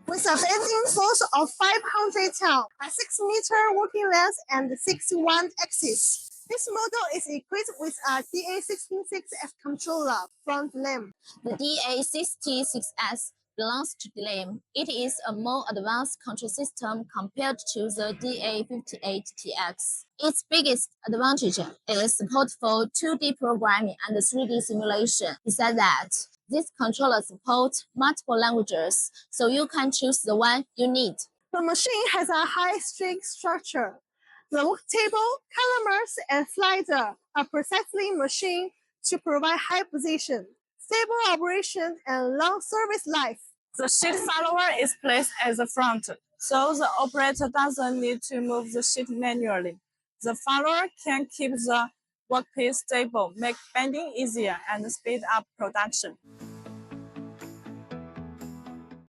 with a bending force of 500 pounds, a 6-meter working length, and 6-1 axis. This model is equipped with a DA66S controller front limb. The DA66S belongs to DLAM. It is a more advanced control system compared to the DA58TX. Its biggest advantage is support for 2D programming and 3D simulation. Besides that, this controller supports multiple languages, so you can choose the one you need. The machine has a high-strength structure. The work table, columns, and slider are precisely machined to provide high position, stable operation, and long service life. The sheet follower is placed at the front, so the operator doesn't need to move the sheet manually. The follower can keep the workpiece stable, make bending easier, and speed up production.